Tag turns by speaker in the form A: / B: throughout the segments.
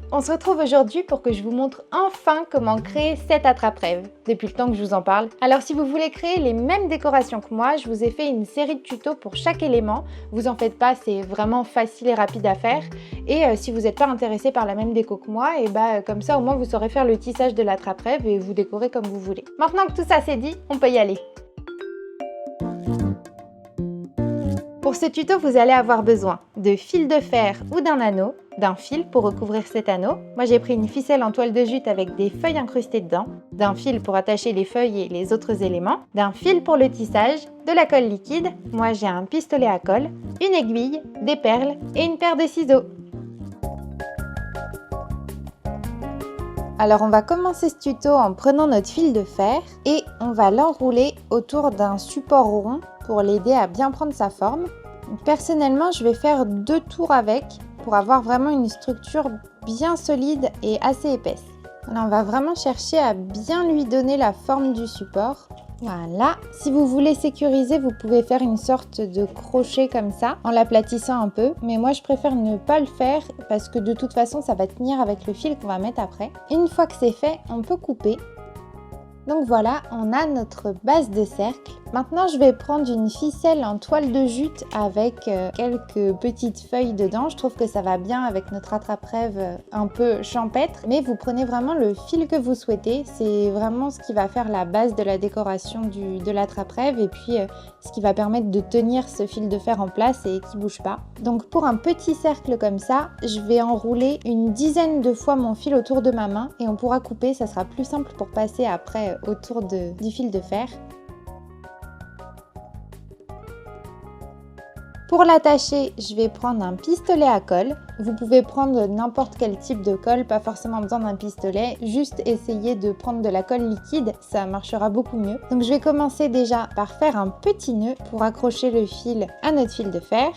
A: On se retrouve aujourd'hui pour que je vous montre enfin comment créer cette attrape-rêve, depuis le temps que je vous en parle. Alors si vous voulez créer les mêmes décorations que moi, je vous ai fait une série de tutos pour chaque élément. Vous en faites pas, c'est vraiment facile et rapide à faire. Et si vous n'êtes pas intéressé par la même déco que moi, et comme ça au moins vous saurez faire le tissage de l'attrape-rêve et vous décorer comme vous voulez. Maintenant que tout ça c'est dit, on peut y aller. Pour ce tuto, vous allez avoir besoin de fil de fer ou d'un anneau, d'un fil pour recouvrir cet anneau. Moi, j'ai pris une ficelle en toile de jute avec des feuilles incrustées dedans, d'un fil pour attacher les feuilles et les autres éléments, d'un fil pour le tissage, de la colle liquide. Moi, j'ai un pistolet à colle, une aiguille, des perles et une paire de ciseaux. Alors, on va commencer ce tuto en prenant notre fil de fer et on va l'enrouler autour d'un support rond pour l'aider à bien prendre sa forme. Personnellement, je vais faire 2 tours avec pour avoir vraiment une structure bien solide et assez épaisse. Là, on va vraiment chercher à bien lui donner la forme du support. Voilà. Si vous voulez sécuriser, vous pouvez faire une sorte de crochet comme ça, en l'aplatissant un peu. Mais moi, je préfère ne pas le faire parce que de toute façon, ça va tenir avec le fil qu'on va mettre après. Une fois que c'est fait, on peut couper. Donc voilà, on a notre base de cercle. Maintenant, je vais prendre une ficelle en toile de jute avec quelques petites feuilles dedans. Je trouve que ça va bien avec notre attrape-rêve un peu champêtre. Mais vous prenez vraiment le fil que vous souhaitez. C'est vraiment ce qui va faire la base de la décoration de l'attrape-rêve et puis ce qui va permettre de tenir ce fil de fer en place et qui ne bouge pas. Donc pour un petit cercle comme ça, je vais enrouler une dizaine de fois mon fil autour de ma main et on pourra couper. Ça sera plus simple pour passer après autour du fil de fer. Pour l'attacher, je vais prendre un pistolet à colle. Vous pouvez prendre n'importe quel type de colle, pas forcément besoin d'un pistolet. Juste essayer de prendre de la colle liquide, ça marchera beaucoup mieux. Donc je vais commencer déjà par faire un petit nœud pour accrocher le fil à notre fil de fer.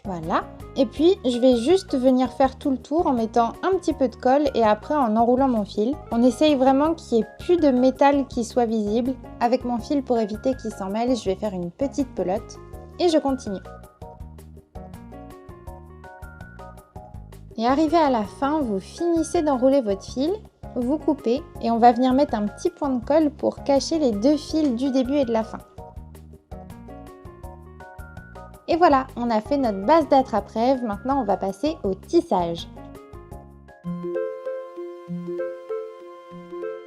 A: Voilà. Et puis, je vais juste venir faire tout le tour en mettant un petit peu de colle et après en enroulant mon fil. On essaye vraiment qu'il n'y ait plus de métal qui soit visible. Avec mon fil, pour éviter qu'il s'en mêle, je vais faire une petite pelote et je continue. Et arrivé à la fin, vous finissez d'enrouler votre fil, vous coupez et on va venir mettre un petit point de colle pour cacher les 2 fils du début et de la fin. Et voilà, on a fait notre base d'attrape-rêve. Maintenant, on va passer au tissage.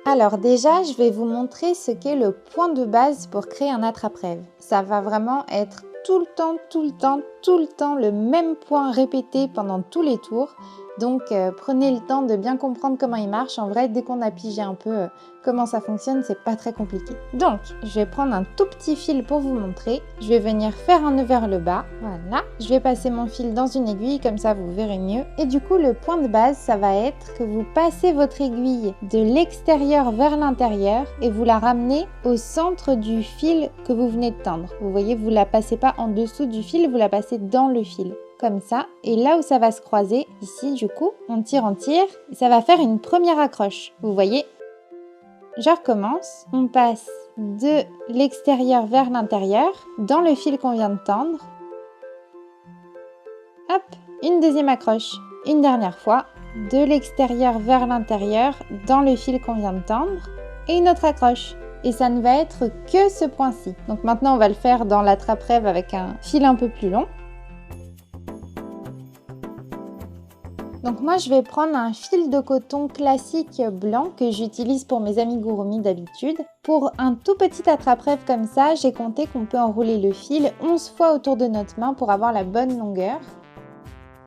A: Alors déjà, je vais vous montrer ce qu'est le point de base pour créer un attrape-rêve. Ça va vraiment être tout le temps le même point répété pendant tous les tours. Donc prenez le temps de bien comprendre comment il marche. En vrai, dès qu'on a pigé un peu comment ça fonctionne, c'est pas très compliqué. Donc, je vais prendre un tout petit fil pour vous montrer. Je vais venir faire un nœud vers le bas. Voilà. Je vais passer mon fil dans une aiguille, comme ça vous verrez mieux. Et du coup, le point de base, ça va être que vous passez votre aiguille de l'extérieur vers l'intérieur et vous la ramenez au centre du fil que vous venez de tendre. Vous voyez, vous la passez pas en dessous du fil, vous la passez dans le fil. Comme ça, et là où ça va se croiser, ici du coup, on tire, et ça va faire une première accroche, vous voyez. Je recommence, on passe de l'extérieur vers l'intérieur, dans le fil qu'on vient de tendre. Hop, une deuxième accroche, une dernière fois, de l'extérieur vers l'intérieur, dans le fil qu'on vient de tendre, et une autre accroche. Et ça ne va être que ce point-ci. Donc maintenant, on va le faire dans l'attrape-rêve avec un fil un peu plus long. Donc moi, je vais prendre un fil de coton classique blanc que j'utilise pour mes amigurumi d'habitude. Pour un tout petit attrape-rêve comme ça, j'ai compté qu'on peut enrouler le fil 11 fois autour de notre main pour avoir la bonne longueur.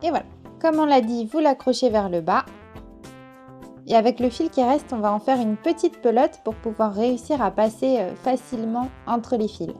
A: Et voilà. Comme on l'a dit, vous l'accrochez vers le bas. Et avec le fil qui reste, on va en faire une petite pelote pour pouvoir réussir à passer facilement entre les fils.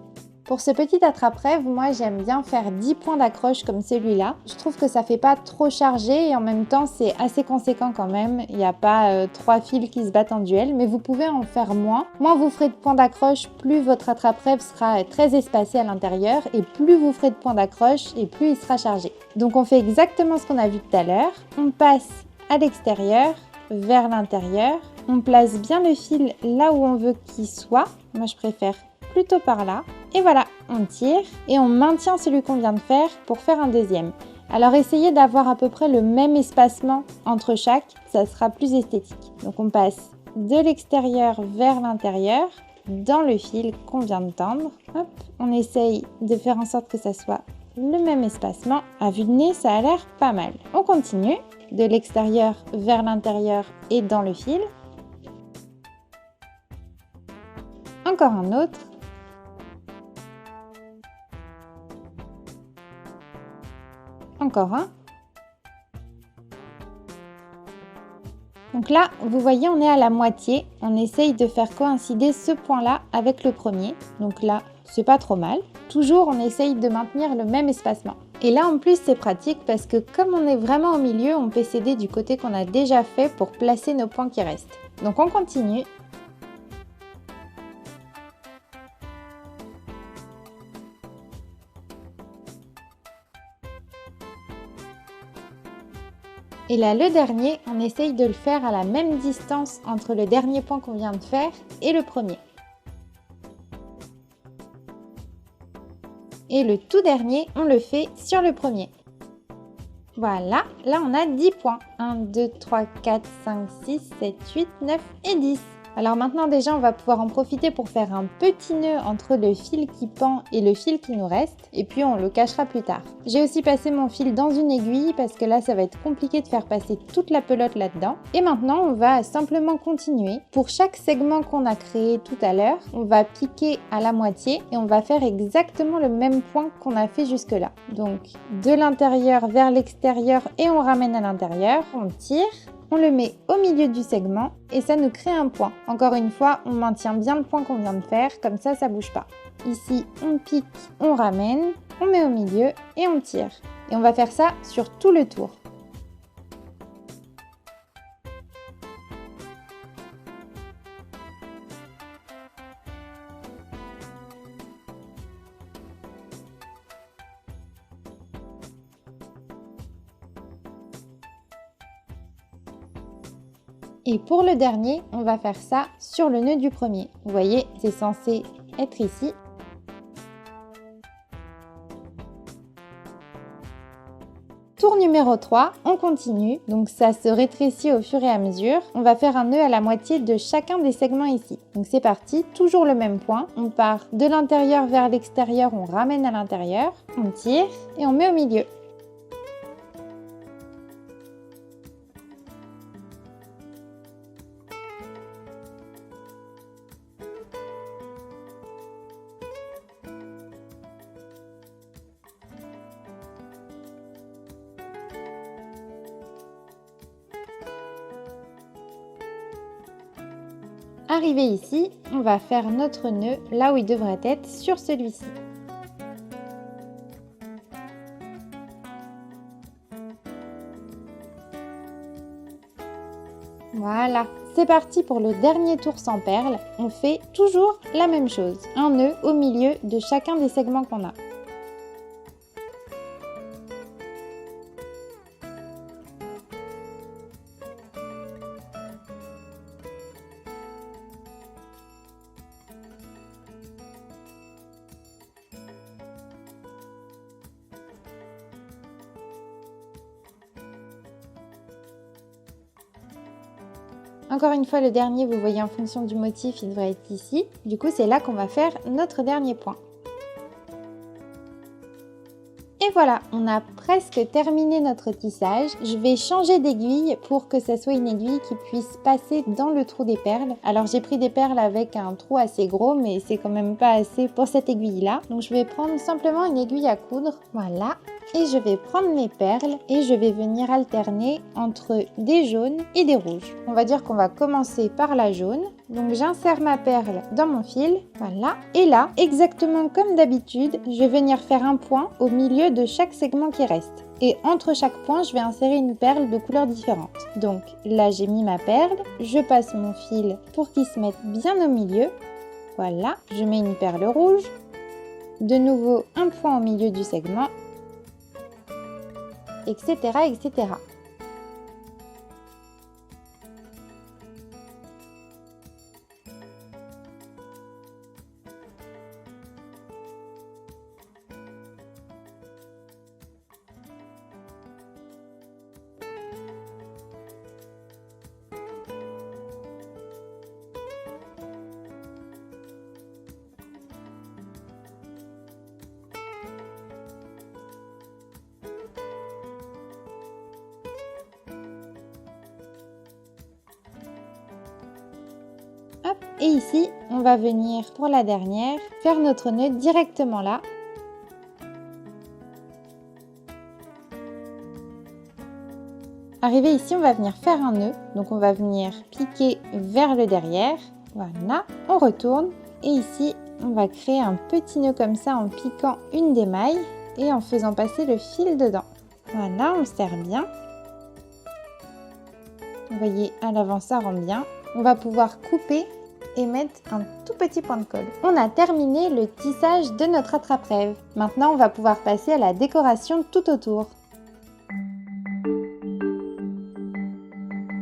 A: Pour ce petit attrape-rêve, moi j'aime bien faire 10 points d'accroche comme celui-là. Je trouve que ça fait pas trop chargé et en même temps c'est assez conséquent quand même. Il n'y a pas 3 fils qui se battent en duel, mais vous pouvez en faire moins. Moins vous ferez de points d'accroche, plus votre attrape-rêve sera très espacé à l'intérieur et plus vous ferez de points d'accroche et plus il sera chargé. Donc on fait exactement ce qu'on a vu tout à l'heure. On passe à l'extérieur, vers l'intérieur. On place bien le fil là où on veut qu'il soit. Moi je préfère plutôt par là. Et voilà, on tire et on maintient celui qu'on vient de faire pour faire un deuxième. Alors essayez d'avoir à peu près le même espacement entre chaque, ça sera plus esthétique. Donc on passe de l'extérieur vers l'intérieur dans le fil qu'on vient de tendre. Hop, on essaye de faire en sorte que ça soit le même espacement. À vue de nez, ça a l'air pas mal. On continue de l'extérieur vers l'intérieur et dans le fil. Encore un autre. Encore un. Donc là, vous voyez, on est à la moitié. On essaye de faire coïncider ce point-là avec le premier. Donc là, c'est pas trop mal. Toujours, on essaye de maintenir le même espacement. Et là, en plus, c'est pratique parce que comme on est vraiment au milieu, on peut s'aider du côté qu'on a déjà fait pour placer nos points qui restent. Donc on continue. Et là, le dernier, on essaye de le faire à la même distance entre le dernier point qu'on vient de faire et le premier. Et le tout dernier, on le fait sur le premier. Voilà, là on a 10 points. 1, 2, 3, 4, 5, 6, 7, 8, 9 et 10. Alors maintenant déjà on va pouvoir en profiter pour faire un petit nœud entre le fil qui pend et le fil qui nous reste et puis on le cachera plus tard. J'ai aussi passé mon fil dans une aiguille parce que là ça va être compliqué de faire passer toute la pelote là-dedans. Et maintenant on va simplement continuer. Pour chaque segment qu'on a créé tout à l'heure, on va piquer à la moitié et on va faire exactement le même point qu'on a fait jusque là. Donc de l'intérieur vers l'extérieur et on ramène à l'intérieur, on tire. On le met au milieu du segment et ça nous crée un point. Encore une fois, on maintient bien le point qu'on vient de faire, comme ça bouge pas. Ici, on pique, on ramène, on met au milieu et on tire. Et on va faire ça sur tout le tour. Et pour le dernier, on va faire ça sur le nœud du premier. Vous voyez, c'est censé être ici. Tour numéro 3, on continue. Donc ça se rétrécit au fur et à mesure. On va faire un nœud à la moitié de chacun des segments ici. Donc c'est parti, toujours le même point. On part de l'intérieur vers l'extérieur, on ramène à l'intérieur, on tire et on met au milieu. Arrivé ici, on va faire notre nœud là où il devrait être sur celui-ci. Voilà, c'est parti pour le dernier tour sans perles. On fait toujours la même chose, un nœud au milieu de chacun des segments qu'on a. Encore une fois, le dernier, vous voyez en fonction du motif, il devrait être ici. Du coup, c'est là qu'on va faire notre dernier point. Et voilà, on a presque terminé notre tissage. Je vais changer d'aiguille pour que ça soit une aiguille qui puisse passer dans le trou des perles. Alors j'ai pris des perles avec un trou assez gros, mais c'est quand même pas assez pour cette aiguille-là. Donc je vais prendre simplement une aiguille à coudre, voilà. Et je vais prendre mes perles et je vais venir alterner entre des jaunes et des rouges. On va dire qu'on va commencer par la jaune. Donc j'insère ma perle dans mon fil, voilà. Et là, exactement comme d'habitude, je vais venir faire un point au milieu de chaque segment qui reste. Et entre chaque point, je vais insérer une perle de couleur différente. Donc là, j'ai mis ma perle, je passe mon fil pour qu'il se mette bien au milieu. Voilà, je mets une perle rouge. De nouveau, un point au milieu du segment. Etc., etc. Et ici, on va venir pour la dernière faire notre nœud directement là. Arrivé ici, on va venir faire un nœud. Donc on va venir piquer vers le derrière. Voilà, on retourne. Et ici, on va créer un petit nœud comme ça en piquant une des mailles et en faisant passer le fil dedans. Voilà, on serre bien. Vous voyez, à l'avant, ça rend bien. On va pouvoir couper et mettre un tout petit point de colle. On a terminé le tissage de notre attrape-rêve. Maintenant, on va pouvoir passer à la décoration tout autour.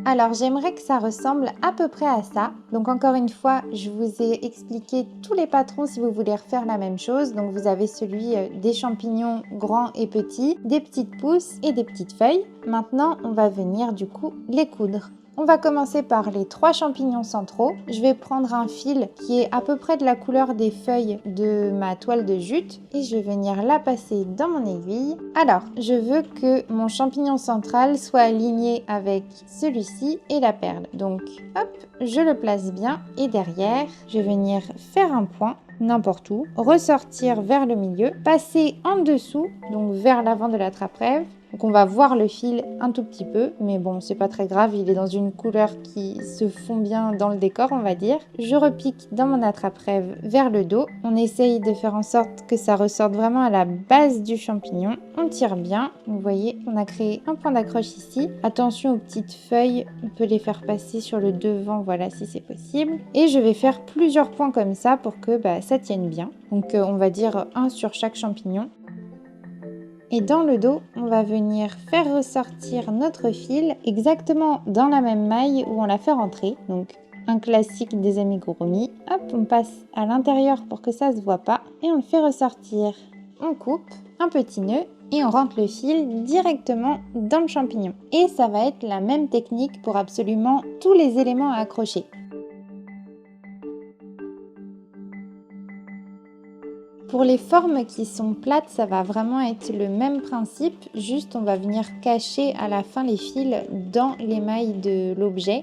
A: Alors j'aimerais que ça ressemble à peu près à ça. Donc encore une fois, je vous ai expliqué tous les patrons si vous voulez refaire la même chose. Donc vous avez celui des champignons grands et petits, des petites pousses et des petites feuilles. Maintenant, on va venir du coup les coudre. On va commencer par les 3 champignons centraux. Je vais prendre un fil qui est à peu près de la couleur des feuilles de ma toile de jute et je vais venir la passer dans mon aiguille. Alors, je veux que mon champignon central soit aligné avec celui-ci et la perle. Donc, hop, je le place bien et derrière, je vais venir faire un point n'importe où, ressortir vers le milieu, passer en dessous, donc vers l'avant de l'attrape-rêve. Donc on va voir le fil un tout petit peu, mais bon, c'est pas très grave, il est dans une couleur qui se fond bien dans le décor, on va dire. Je repique dans mon attrape-rêve vers le dos. On essaye de faire en sorte que ça ressorte vraiment à la base du champignon. On tire bien. Vous voyez, on a créé un point d'accroche ici. Attention aux petites feuilles, on peut les faire passer sur le devant, voilà, si c'est possible. Et je vais faire plusieurs points comme ça pour que ça tienne bien. Donc on va dire un sur chaque champignon. Et dans le dos, on va venir faire ressortir notre fil exactement dans la même maille où on l'a fait rentrer. Donc un classique des amigurumi. Hop, on passe à l'intérieur pour que ça ne se voit pas et on le fait ressortir. On coupe un petit nœud et on rentre le fil directement dans le champignon. Et ça va être la même technique pour absolument tous les éléments à accrocher. Pour les formes qui sont plates, ça va vraiment être le même principe, juste on va venir cacher à la fin les fils dans les mailles de l'objet.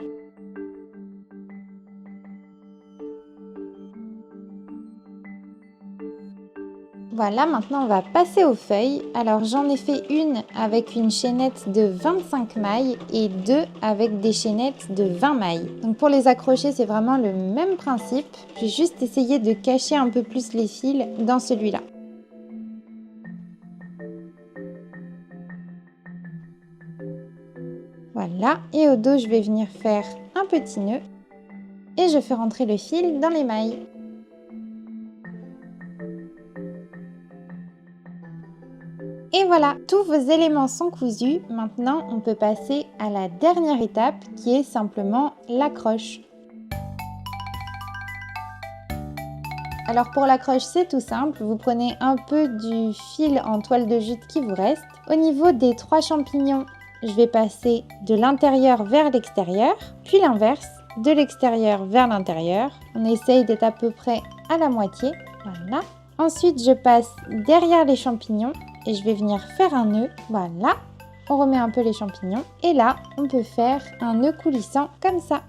A: Voilà, maintenant on va passer aux feuilles. Alors j'en ai fait une avec une chaînette de 25 mailles et 2 avec des chaînettes de 20 mailles. Donc pour les accrocher, c'est vraiment le même principe. Je vais juste essayer de cacher un peu plus les fils dans celui-là. Voilà, et au dos, je vais venir faire un petit nœud et je fais rentrer le fil dans les mailles. Et voilà, tous vos éléments sont cousus. Maintenant, on peut passer à la dernière étape qui est simplement l'accroche. Alors pour l'accroche, c'est tout simple. Vous prenez un peu du fil en toile de jute qui vous reste. Au niveau des 3 champignons, je vais passer de l'intérieur vers l'extérieur, puis l'inverse, de l'extérieur vers l'intérieur. On essaye d'être à peu près à la moitié. Voilà. Ensuite, je passe derrière les champignons. Et je vais venir faire un nœud, voilà, on remet un peu les champignons et là on peut faire un nœud coulissant comme ça.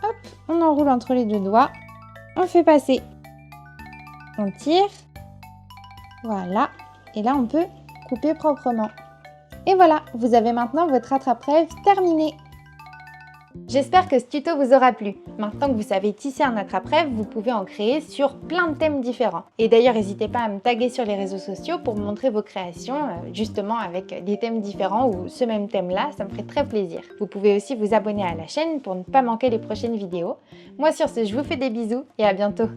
A: Hop, on enroule entre les 2 doigts, on fait passer, on tire, voilà, et là on peut couper proprement. Et voilà, vous avez maintenant votre attrape-rêve terminé. J'espère que ce tuto vous aura plu. Maintenant que vous savez tisser un attrape-rêve, vous pouvez en créer sur plein de thèmes différents. Et d'ailleurs, n'hésitez pas à me taguer sur les réseaux sociaux pour me montrer vos créations, justement avec des thèmes différents ou ce même thème-là, ça me ferait très plaisir. Vous pouvez aussi vous abonner à la chaîne pour ne pas manquer les prochaines vidéos. Moi sur ce, je vous fais des bisous et à bientôt.